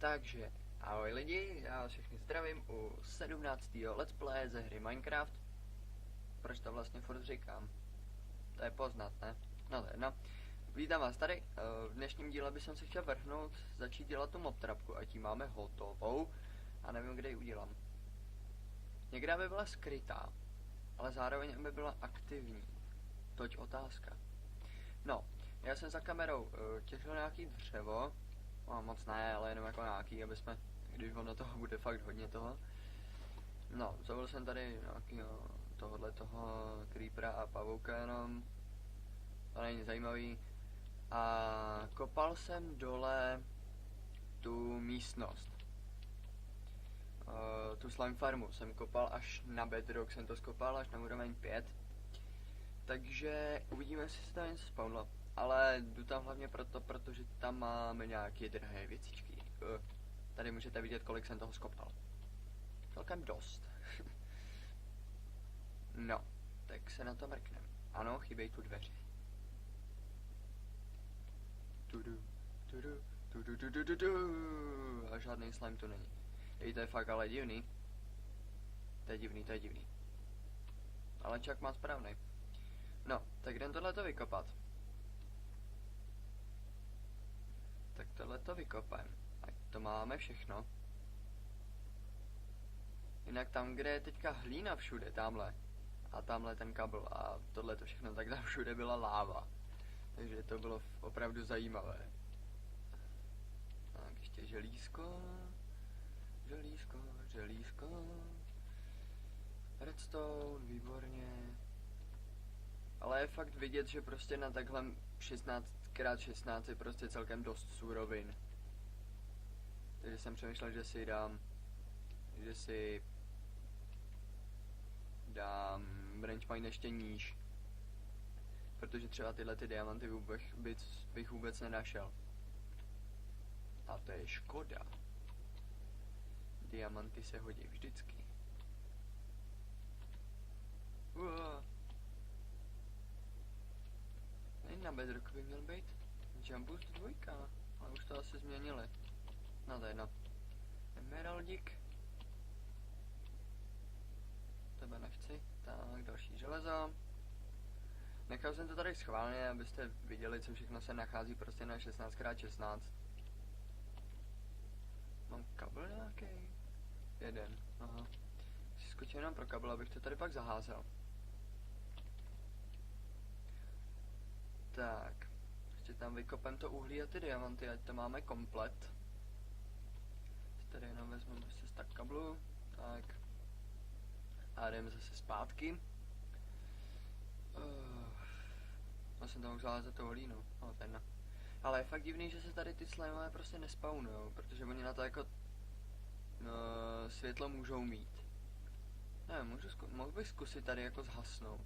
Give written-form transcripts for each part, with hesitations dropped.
Takže, ahoj lidi, já vás všechny zdravím u 17. let's play ze hry Minecraft. Proč to vlastně furt říkám? To je poznat, ne? No to je jedno. Vítám vás tady, v dnešním díle bych se chtěl vrhnout, začít dělat tu mob trapku, ať ji máme hotovou a nevím, kde ji udělám. Někde aby byla skrytá, ale zároveň aby byla aktivní. Toť otázka. No, já jsem za kamerou těžil nějaký dřevo, no, moc ne, ale jenom jako nějaký, aby jsme, když ono toho bude fakt hodně toho. No, zavolil jsem tady nějakýho toho creepera a pavouka jenom, to není zajímavý. A kopal jsem dole tu místnost. Tu slime farmu jsem kopal až na bedrock, jsem to skopal až na úroveň 5. Takže uvidíme, jestli se tam něco spawnlo. Ale jdu tam hlavně proto, protože tam máme nějaké drahé věcičky. Tady můžete vidět, kolik jsem toho skopal. Celkem dost. No, tak se na to mrknem. Ano, chybějí tu dveře. A žádný slime tu není. Ej, to je fakt ale divný. To je divný. Ale Čak má správný. No, tak jdem tohleto vykopat. Tak tohleto vykopem. Ať to máme všechno. Jinak tam, kde je teďka hlína všude, tamhle. A tamhle ten kabel a tohleto všechno, tak tam všude byla láva. Takže to bylo opravdu zajímavé. Tak, ještě želízko. Redstone, výborně. Ale je fakt vidět, že prostě na takhle 16x16 je prostě celkem dost surovin. Takže jsem přemýšlel, že si dám branch mine ještě níž. Protože třeba tyhle ty diamanty bych vůbec nenašel. A to je škoda. Diamanty se hodí vždycky. Na bedrock by měl být Jump Boost 2, ale už to asi změnili. No to je jedno. Emeraldík. Tebe nechci. Tak, další železo. Nechal jsem to tady schválně, abyste viděli, co všechno se nachází prostě na 16x16. Mám kabel nějaký? Jeden, aha. Si skočím jenom pro kabel, abych to tady pak zaházel. Tak, ještě tam vykopem to uhlí a ty diamanty, ať to máme komplet. Tady jenom vezmeme prostě stack kablu, tak. A jdeme zase zpátky. Já jsem tam mohl zalázet tou hlínu, no ten. Ale je fakt divný, že se tady ty slimeové prostě nespawnujou, protože oni na to jako světlo můžou mít. Ne, mohl bych zkusit tady jako zhasnout.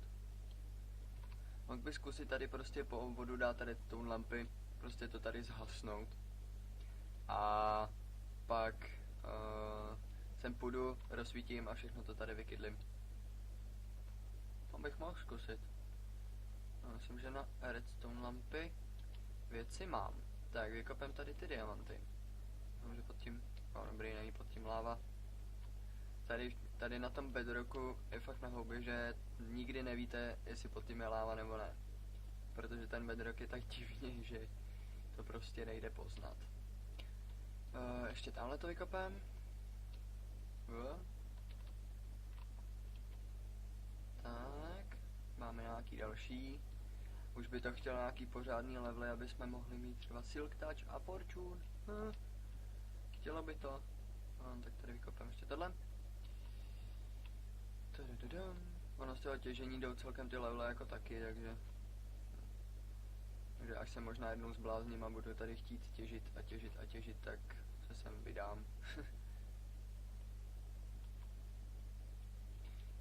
Mohl bych zkusit tady prostě po vodu dát tady tou lampy, prostě to tady zhasnout. A pak sem půjdu, rozsvítím a všechno to tady vykydlím. To bych mohl zkusit. No, myslím, že na redstone lampy věci mám. Tak, vykopem tady ty diamanty. Myslím, že pod tím, no dobrý, není pod tím láva. Tady na tom bedrocku je fakt na houby, že nikdy nevíte, jestli pod tím je láva nebo ne. Protože ten bedrock je tak divný, že to prostě nejde poznat. Ještě tamhle to vykopem. Tak, máme nějaký další. Už by to chtělo nějaký pořádný levely, aby jsme mohli mít třeba Silk Touch a Fortune. Chtělo by to. Tak tady vykopem ještě tohle. Ono z toho těžení jdou celkem ty levely jako taky, takže až se možná jednou zblázním a budu tady chtít těžit, tak se sem vydám.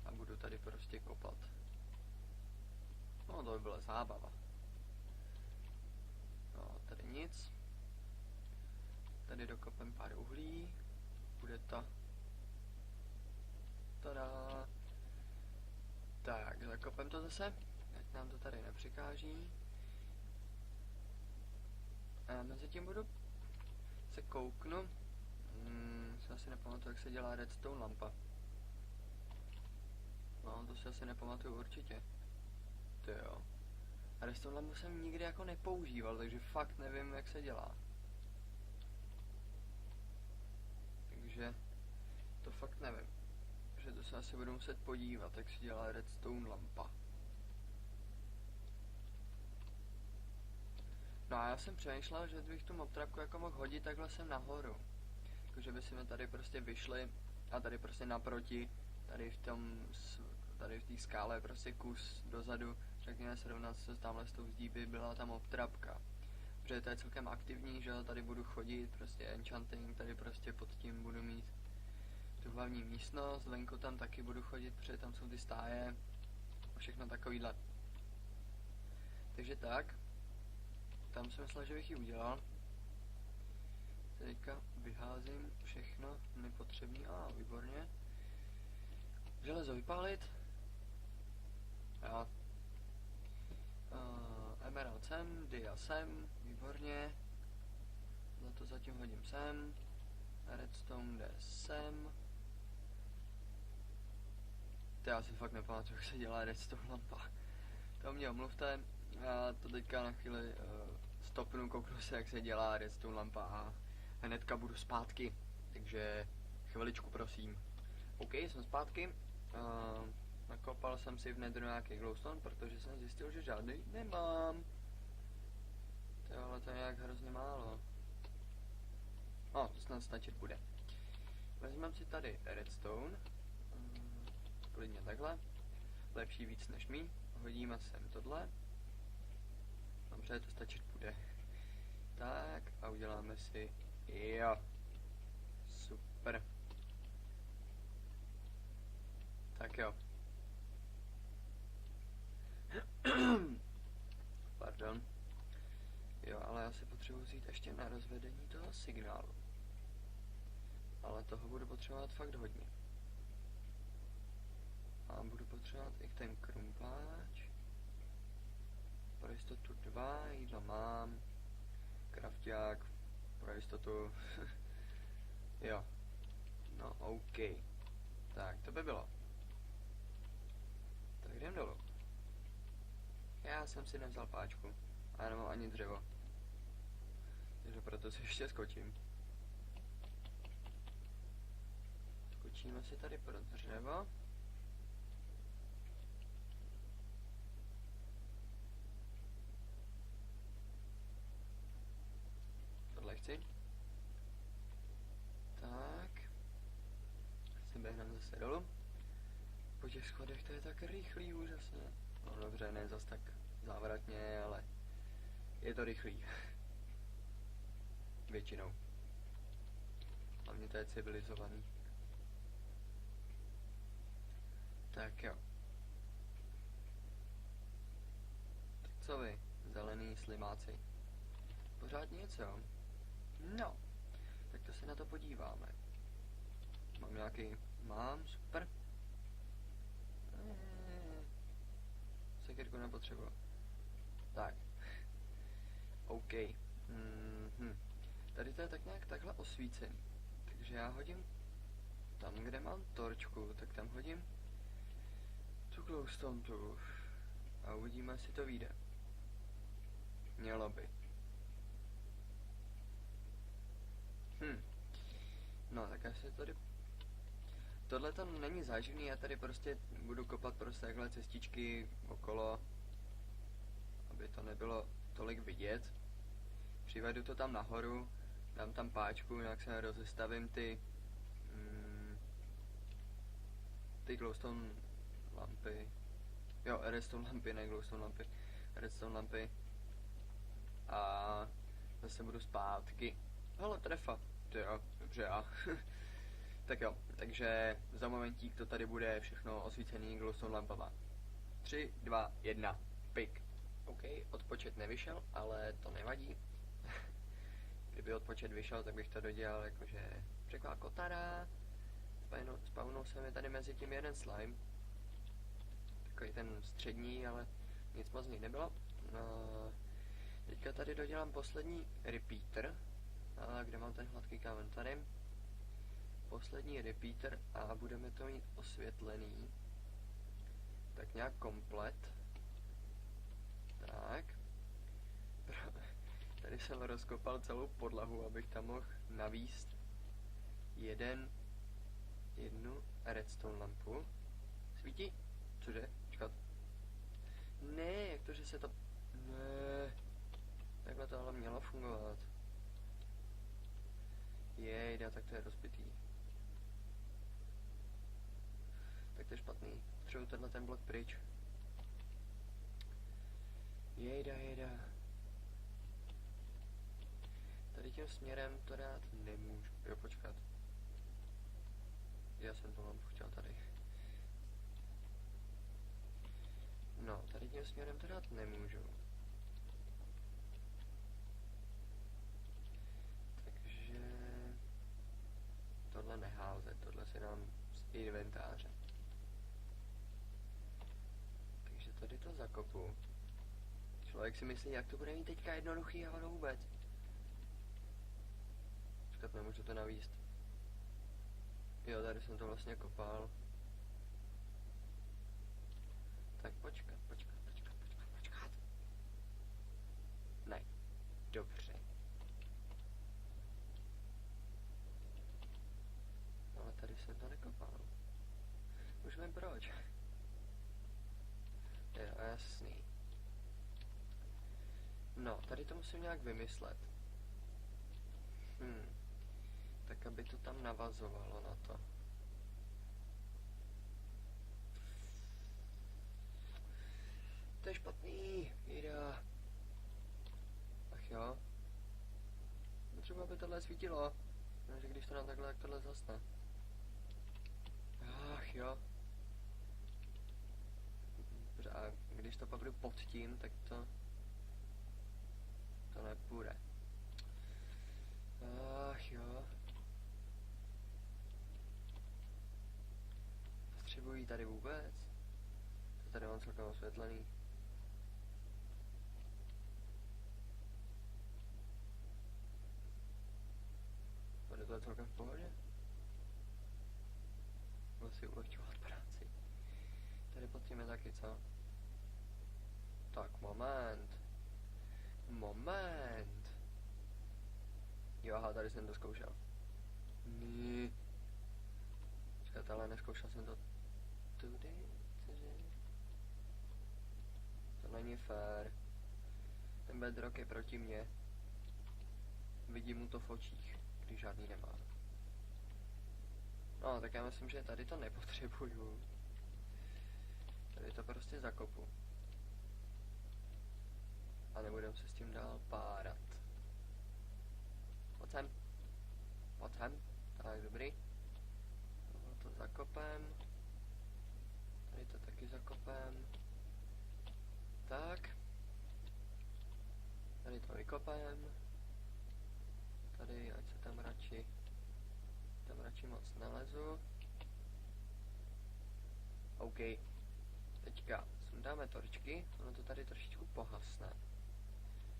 A budu tady prostě kopat. No to by byla zábava. No, tady nic. Tady dokopem pár uhlí. Bude to. Tada. Tak, zakopem to zase, ať nám to tady nepřekáží. A mezi tím budu se kouknu, Si asi nepamatuju, jak se dělá redstone lampa. No, to si asi nepamatuju určitě. To jo. A redstone lampu jsem nikdy jako nepoužíval, takže fakt nevím, jak se dělá. Takže to fakt nevím. Že to se asi budu muset podívat, jak se dělá redstone lampa. No a já jsem přemýšlel, že bych tu mobtrapku jako mohl hodit takhle sem nahoru. Takže by si mi tady prostě vyšli a tady prostě naproti, tady v té skále prostě kus dozadu, řekněme srovnat se tamhle s tou zdí by byla ta mobtrapka. Protože to je celkem aktivní, že tady budu chodit, prostě enchanting, tady prostě pod tím budu mít tu hlavní místnost, venku tam taky budu chodit, protože tam jsou ty stáje a všechno takovýhle. Takže tak, tam jsem myslel, že bych ji udělal. Teďka vyházím všechno nepotřebný, výborně. Železo vypálit. Jo. Emerald sem, dia sem, výborně. Za to zatím hodím sem. Redstone jde sem. To já si fakt nepamatuju, jak se dělá redstone lampa. To mě omluvte. Já to teďka na chvíli stopnu, kouknu se, jak se dělá redstone lampa a hnedka budu zpátky. Takže chviličku prosím. OK, jsem zpátky. Nakopal jsem si v nedru nějaký glowstone, protože jsem zjistil, že žádný nemám. Ale to je nějak hrozně málo. To snad stačit bude. Vezmeme si tady redstone. Klidně takhle. Lepší víc než mý. Hodíme sem tohle. Dobře, to stačit bude. Tak a uděláme si... Jo. Super. Tak jo. Pardon. Jo, ale já si potřebuji vzít ještě na rozvedení toho signálu. Ale toho budu potřebovat fakt hodně. A budu potřebovat i ten krumpáč. Pro jistotu 2, jídla mám. Krafťák, pro jistotu. Jo. No, OK. Tak, to by bylo. Tak jdem dolů. Já jsem si nevzal páčku. A já nemám ani dřevo. Takže proto si ještě skočím. Skočíme si tady pro dřevo. Tohle chci. Tak. Si běhneme zase dolů. Po těch schodech to je tak rychlý, úžasně. No dobře, ne zas tak závratně, ale je to rychlý. Většinou. Hlavně to je civilizovaný. Tak jo. Tak co vy, zelený slimáci? Pořád nic, jo? No. Tak to se na to podíváme. Mám nějaký... Mám, super. Sekirku nepotřebuji. Tak. OK. Tady to je tak nějak takhle osvícený. Takže já hodím tam, kde mám torčku, tak tam hodím tu glowstone tu. A uvidíme, jestli to vyjde. Mělo by. No, tak asi tady... Tohle to není záživný, já tady prostě budu kopat prostě takhle cestičky okolo, aby to nebylo tolik vidět. Přivedu to tam nahoru, dám tam páčku, nějak se rozestavím ty glowstone lampy. Jo, redstone lampy, ne glowstone lampy. Redstone lampy. A zase budu zpátky. Hele, trefa. Jo, dobře já. Tak jo, takže za momentík to tady bude všechno osvícený glowstone lampama. 3, 2, 1, pik. OK, odpočet nevyšel, ale to nevadí. Kdyby odpočet vyšel, tak bych to dodělal jakože překváko, tada. Spawnul se mi tady mezi tím jeden slime. Takový ten střední, ale nic moc z nich nebylo. Teďka tady dodělám poslední repeater. Kde mám ten hladký kámen? Tady. poslední repeater a budeme to mít osvětlený. Tak nějak komplet. Tak. Tady jsem rozkopal celou podlahu, abych tam mohl navíst jednu redstone lampu. Svítí? Cože? Čekat. Ne, jak to, že se to... Ne. Takhle to ale mělo fungovat. Jejda, tak to je rozbitý. Tak to je špatný. Potřebuji tenhle ten blok pryč. Jejda. Tady tím směrem to dát nemůžu. Jo, počkat. Já jsem to lampu chtěl tady. No, tady tím směrem to dát nemůžu. Takže... tohle neházet, tohle si dám z inventáře. Takže tady to zakopu. Člověk si myslí, jak to bude mít teďka jednoduchý a ono vůbec. Počkat, nemůžu to navíst. Jo, tady jsem to vlastně kopal. Tak počkat. Ne, dobře. Ale tady jsem to nekopal. Už vím proč. Jo, jasný. No, tady to musím nějak vymyslet. Tak aby to tam navazovalo na to. To je špatný, jde. Ach jo. Potřeba, aby tohle svítilo. Takže když to nám takhle, tak tohle zasne. Ach jo. Dobře, a když to pak jdu pod tím, tak to nepůjde. Ach jo. Potřebuji tady vůbec? To tady mám celkem osvětlený. Bude to celkem v pohodě? Budu si ulehčovat práci. Tady pod tím je taky, co? Tak, moment. Jo, aha, tady jsem to zkoušel. Počkat, ale neskoušel jsem to tudy, cože? To není fér. Ten bedrock je proti mně. Vidím mu to v očích, když žádný nemá. No, tak já myslím, že tady to nepotřebuju. Tady to prostě zakopu. A nebudem se s tím dál párat. Pojď sem. Tak, dobrý. Tohle to zakopem. Tady to taky zakopem. Tak. Tady to vykopem. Tady, ať se tam radši moc nalezu. OK. Teďka sundáme torčky, ono to tady trošičku pohasne.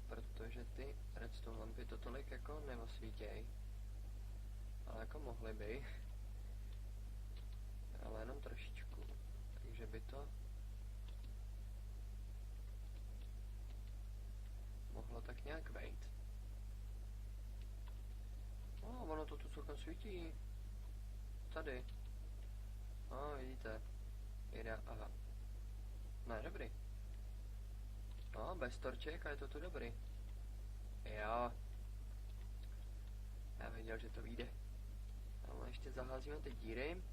Protože ty redstone lampy to tolik jako neosvítěj. Ale jako mohly by. Ale jenom trošičku. Takže by to mohlo tak nějak vejít. Ono to tu celkem svítí. Tady. Vidíte. Jde, aha. Ne, dobrý. Bez torček a je to tu dobrý. Jo. Já věděl, že to vyjde. Ale ještě zaházíme ty díry.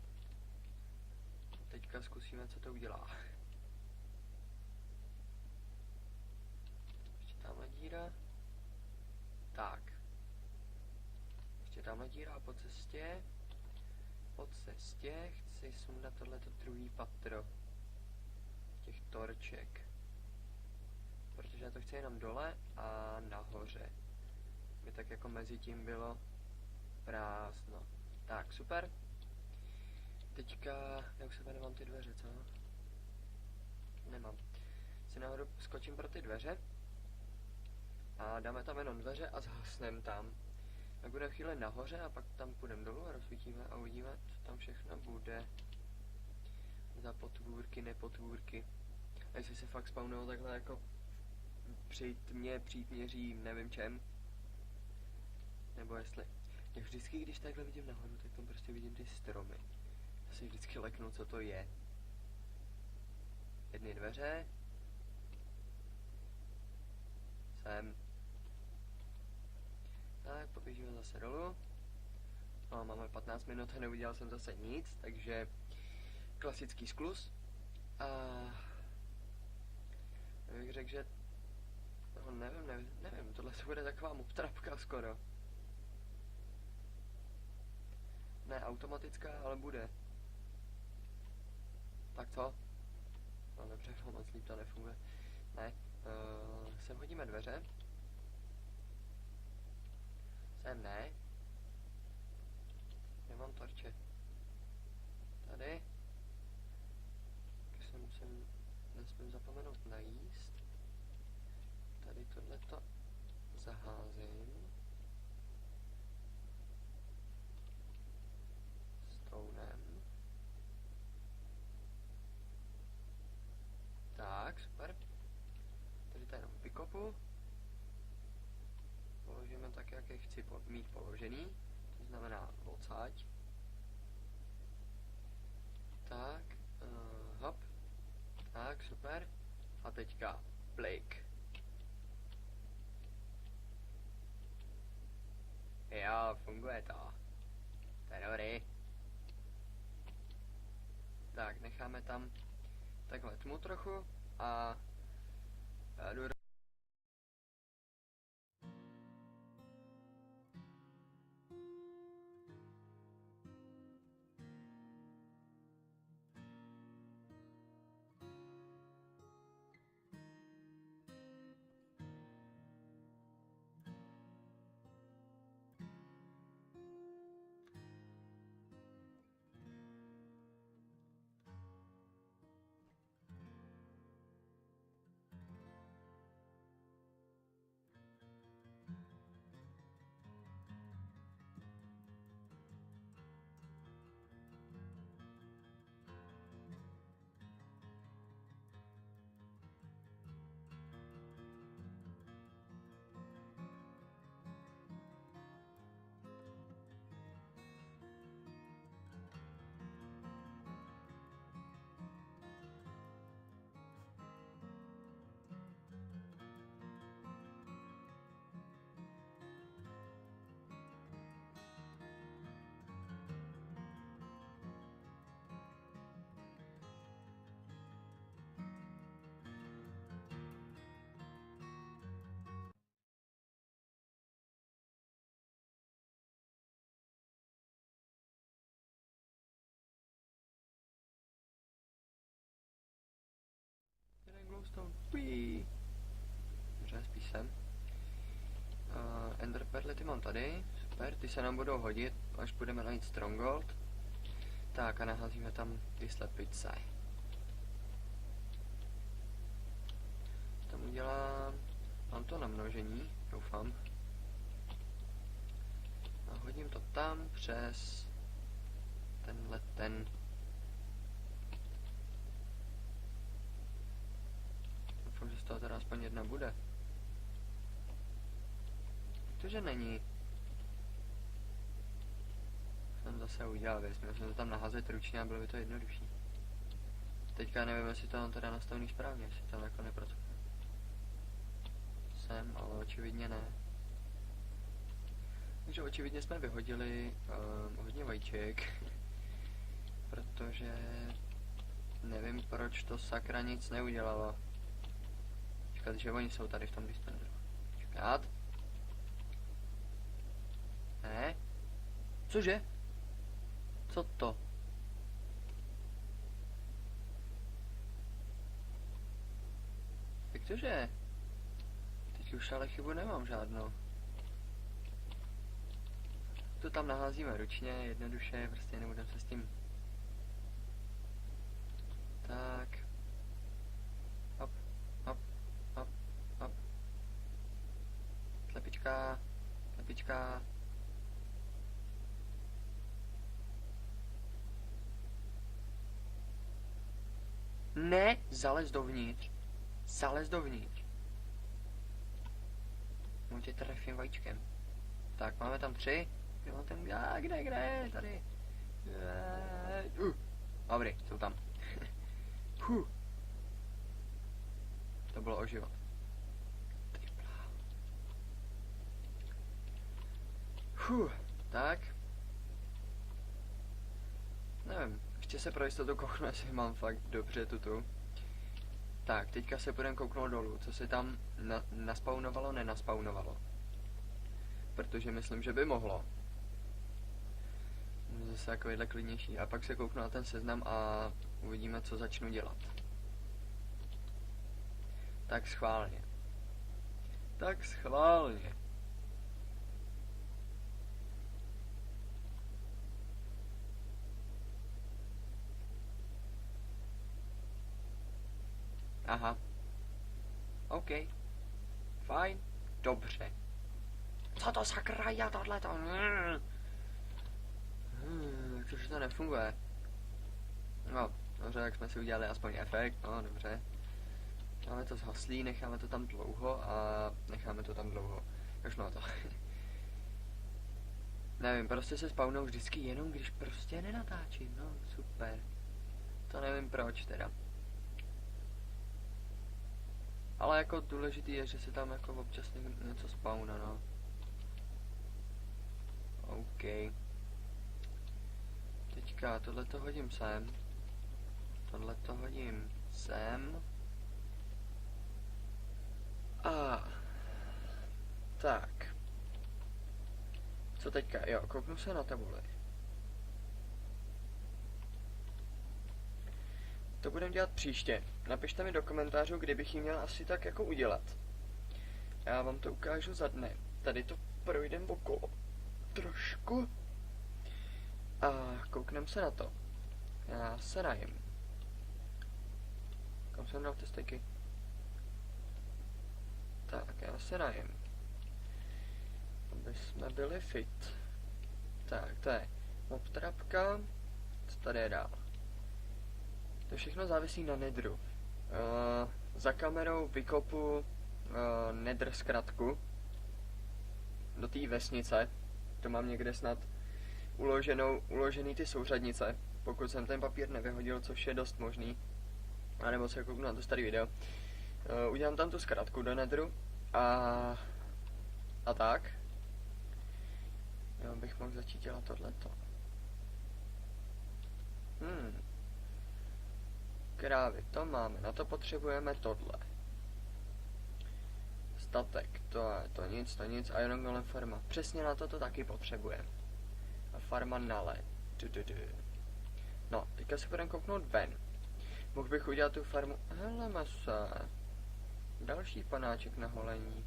Teďka zkusíme, co to udělá. Ještě tamhle díra. Tak. Ještě tamhle díra a po cestě chci sundat tohleto druhý patro těch torček. Protože já to chci jenom dole a nahoře. By tak jako mezi tím bylo prázdno. Tak, super. Teďka, já už se nemám ty dveře, co? Nemám. Si nahoru skočím pro ty dveře. A dáme tam jenom dveře a zhasnem tam. Tak budeme chvíli nahoře a pak tam půjdeme dolů a rozsvítíme a uvidíme, co tam všechno bude. Za potvůrky, nepotvůrky. A jestli se fakt spawnují takhle jako při tmě, příměří, nevím čem. Nebo jestli. Jak vždycky, když takhle vidím nahoru, tak tam prostě vidím ty stromy. Já si vždycky leknu, co to je. Jedny dveře. Sem. Tak, poběžíme zase dolů. No, máme 15 minut a neudělal jsem zase nic, takže klasický skluz. A já bych řekl, že no, nevím, tohle se bude taková moptrapka skoro. Ne automatická, ale bude. Tak co? No dobře, no, moc líp to nefunguje. Ne, sem hodíme dveře. Sem ne. Nemám torče. Tady. Jsem nesmím zapomenout najíst. Tady tohleto zaházím. Stonem. Tak, super. Tady to jenom vykopu. Položíme tak, jak je chci mít položený. To znamená odsaď. Tak, hop. Tak, super. A teďka plik. Jo, funguje to. To je dobrý. Tak, necháme tam takhle tmu trochu a jdu. Glowstone. Uiii. Dobře, spíš sem. Ender perly ty mám tady. Super, ty se nám budou hodit, až budeme najít Stronghold. Tak a naházíme tam ty slepice. Tam udělám... Mám to na množení, doufám. A hodím to tam přes... tenhle ten... Doufám, že z toho teda aspoň jedna bude. Protože není. Jsem zase udělal věc, měl jsem to tam naházet ručně a bylo by to jednodušší. Teďka nevím, jestli to mám teda nastavený správně, jestli tam jako nepracuje. Jsem, ale očividně ne. Takže očividně jsme vyhodili hodně vajíček. Protože nevím, proč to sakra nic neudělalo. Čekat, že oni jsou tady v tom dispenseru. Čekat. Ne? Cože? Co to? Jak tože? Teď už ale chybu nemám žádnou. To tam naházíme ručně, jednoduše, prostě nebudeme se s tím. Tak. Hop, hop, hop, hop. Slepička, slepička. Ne, zalez dovnitř. Zalez dovnitř. No tě trefím vajíčkem. Tak, máme tam 3. Jo, ten, kde, tady. Dobrý, jsou tam. To bylo o život. Tak. Nevím, ještě se pro jistotu kouknu, jestli mám fakt dobře tuto. Tak, teďka se budeme kouknout dolů, co se tam naspawnovalo, nenaspawnovalo. Protože myslím, že by mohlo. Zase takovýhle klidnější. A pak se kouknu na ten seznam a uvidíme, co začnu dělat. Tak schválně. Tak schválně. Aha. OK. Fajn. Dobře. Co to sakra je tohleto? Což to nefunguje. No, dobře, jak jsme si udělali aspoň efekt, no dobře. Máme to zhaslý, necháme to tam dlouho a necháme to tam dlouho. Už no to. Nevím, prostě se spawnou vždycky jenom, když prostě nenatáčím, no super. To nevím proč teda. Ale jako důležitý je, že se tam jako občas něco spawna, no. OK. Teďka tohleto hodím sem. Tohleto hodím sem. A tak. Co teďka? Jo, kouknu se na tabuli. To budeme dělat příště. Napište mi do komentářů, kdybych ji měl asi tak jako udělat. Já vám to ukážu za dne. Tady to projdem okolo. Trošku. A koukneme se na to. Já se najím. Kam jsem dal ty stejky? Tak, já se najím. Aby jsme byli fit. Tak, to je mob trapka. Co tady je dál? To všechno závisí na nedru. Za kamerou vykopu nedr zkratku do té vesnice. To mám někde snad uložený ty souřadnice, pokud jsem ten papír nevyhodil, což je dost možný. A nebo se kouknu na to starý video. Udělám tam tu zkratku do nedru a tak. Jo, bych mohl začít dělat tohleto. Krávy, to máme, na to potřebujeme tohle. Statek, to nic, Iron Golem farma. Přesně na to taky potřebujeme. A farma na led. No, teďka se budeme kouknout ven. Mohl bych udělat tu farmu. Hele masa. Další panáček na holení.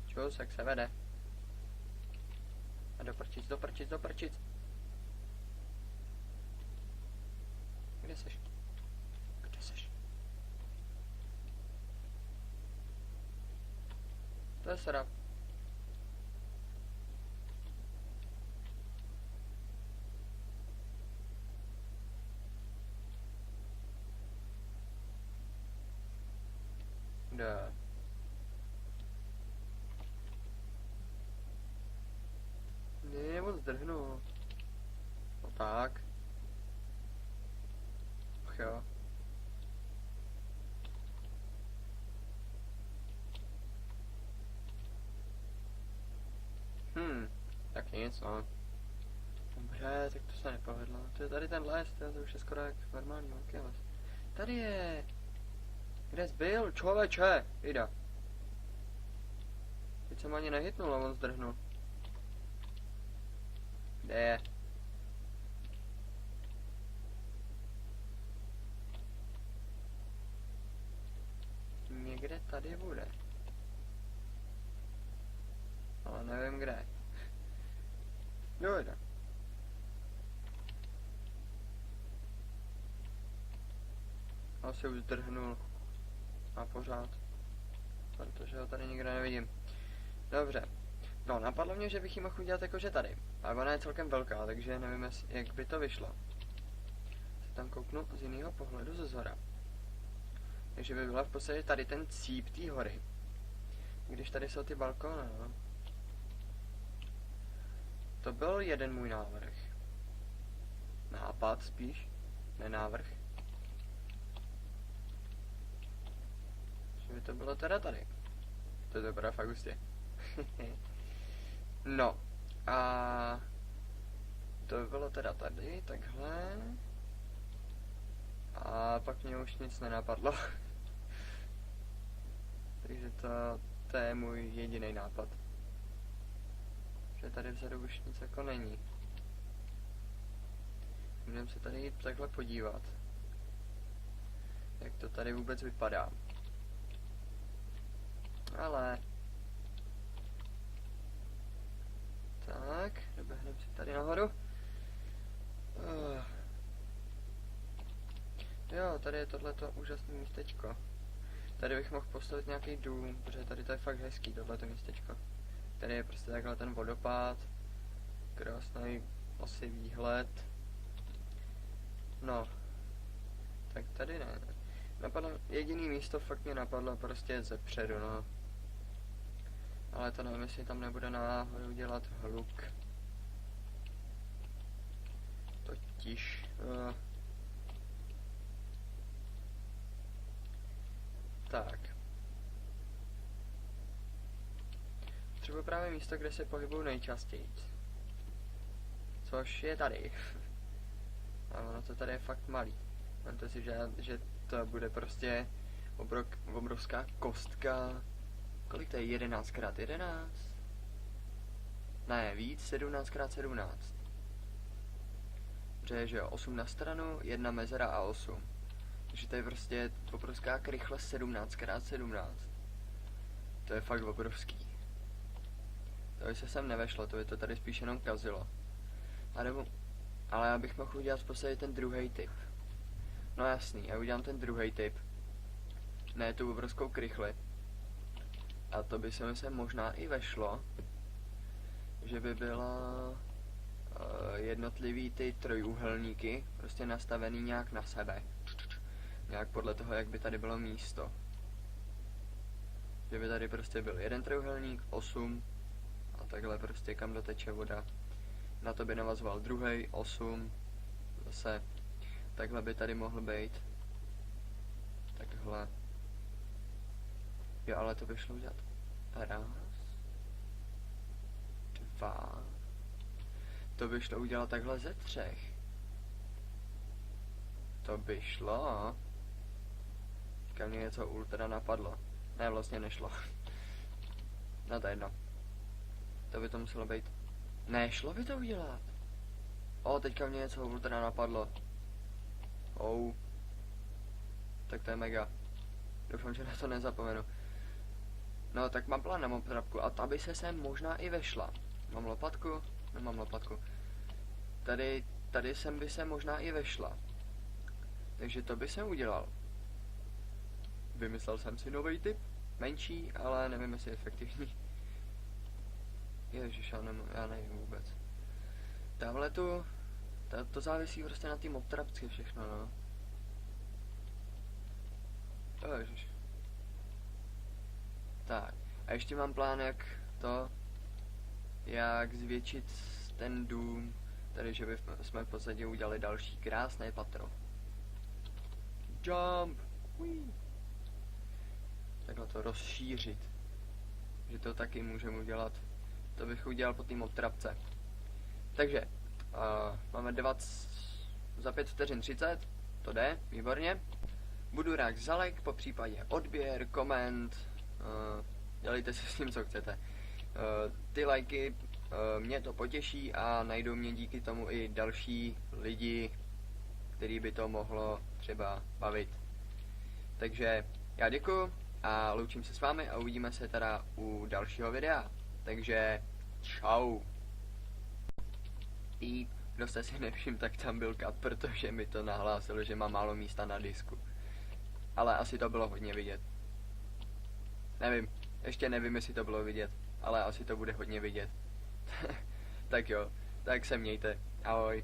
Čus, jak se vede. A do prčic. Kde seš? To je srap. Kde? Ne, moc zdrhnu. No tak. Ach jo. Tak nic, no. Dobře, tak to se nepovedlo. To je tady ten les, to už je skoro jak normální velký les. Tady je. Kde jsi byl, člověče? Jde. Teď jsem ani nehytnul a on zdrhnul. Kde je? Někde tady bude. Ale nevím kde. Jo, jde. Asi už zdrhnul. A pořád. Protože ho tady nikde nevidím. Dobře. No, napadlo mě, že bych ji mohl udělat jakože tady. Ale ona je celkem velká, takže nevím, jak by to vyšlo. tam kouknu z jiného pohledu ze zhora. Takže by byla v podstatě tady ten cíp té hory. Když tady jsou ty balkóny, no. To byl jeden můj návrh. Nápad spíš, ne návrh. Že by to bylo teda tady. To je dobrá fakt hustě. No. A to by bylo teda tady, takhle. A pak mě už nic nenapadlo. Takže to je můj jediný nápad. Že tady vzadu už nic jako není. Můžeme se tady jít takhle podívat. Jak to tady vůbec vypadá. Ale... Tak, doběhneme si tady nahoru. Jo, tady je tohleto úžasné místečko. Tady bych mohl postavit nějaký dům, protože tady to je fakt hezký, tohleto místečko. Tady je prostě takhle ten vodopád. Krásný asi výhled. No. Tak tady ne. Napadlo, jediný místo fakt mě napadlo prostě zepředu, no. Ale to nevím, jestli tam nebude náhodou dělat hluk. Totiž... Tak. Třeba právě místo, kde se pohybuju nejčastěji. Což je tady. A ono to tady je fakt malý. Vemte si, že to bude prostě obrovská kostka. Kolik to je? 11x11? Ne, víc, 17x17. Protože, že jo, 8 na stranu, 1 mezera a 8. Takže to je prostě obrovská krychle 17x17. To je fakt obrovský. To by se sem nevešlo, to by to tady spíš jenom kazilo. Ale já bych mohl udělat v podstatě ten druhý typ. No jasný, já udělám ten druhý typ. Ne tu obrovskou krychli. A to by se mi sem možná i vešlo. Že by byla jednotlivý ty trojúhelníky prostě nastavený nějak na sebe. Nějak podle toho, jak by tady bylo místo. Že by tady prostě byl jeden trojúhelník, 8 a takhle prostě kam doteče voda. Na to by navazoval druhý, 8, zase takhle by tady mohl být. Takhle. Jo, ale to by šlo udělat. Raz. 2. To by šlo udělat takhle ze 3. To by šlo. Teďka mě něco ultra napadlo. Ne, vlastně nešlo. No to je jedno. To by to muselo být. Ne, šlo by to udělat. Teďka mě něco ultra napadlo. Tak to je mega. Doufám, že na to nezapomenu. No, tak mám plán na motrapku a ta by se sem možná i vešla. Mám lopatku? Nemám lopatku. Tady sem by se možná i vešla. Takže to by jsem udělal. Vymyslel jsem si nový typ. Menší, ale nevím, jestli je efektivní. Ježiš, já nevím vůbec. Tamhle tu... To závisí prostě na té motrapce všechno, no. Ježiš. Tak. A ještě mám plán, jak zvětšit ten dům. Tady, že jsme v podstatě udělali další krásné patro. Jump! Whee. Takhle to rozšířit. Že to taky můžeme udělat. To bych udělal po té motrapce. Takže, máme za 5 vteřin 30. To jde, výborně. Budu rád za like, po případě odběr, koment. Dělejte si s tím, co chcete. Ty lajky mě to potěší a najdou mě díky tomu i další lidi, který by to mohlo třeba bavit. Takže já děkuju a loučím se s vámi a uvidíme se teda u dalšího videa. Takže čau. I kdo jste si nevšiml, tak tam byl kat, protože mi to nahlásilo, že má málo místa na disku. Ale asi to bylo hodně vidět. Nevím, ještě nevím, jestli to bylo vidět, ale asi to bude hodně vidět. Tak jo, tak se mějte. Ahoj.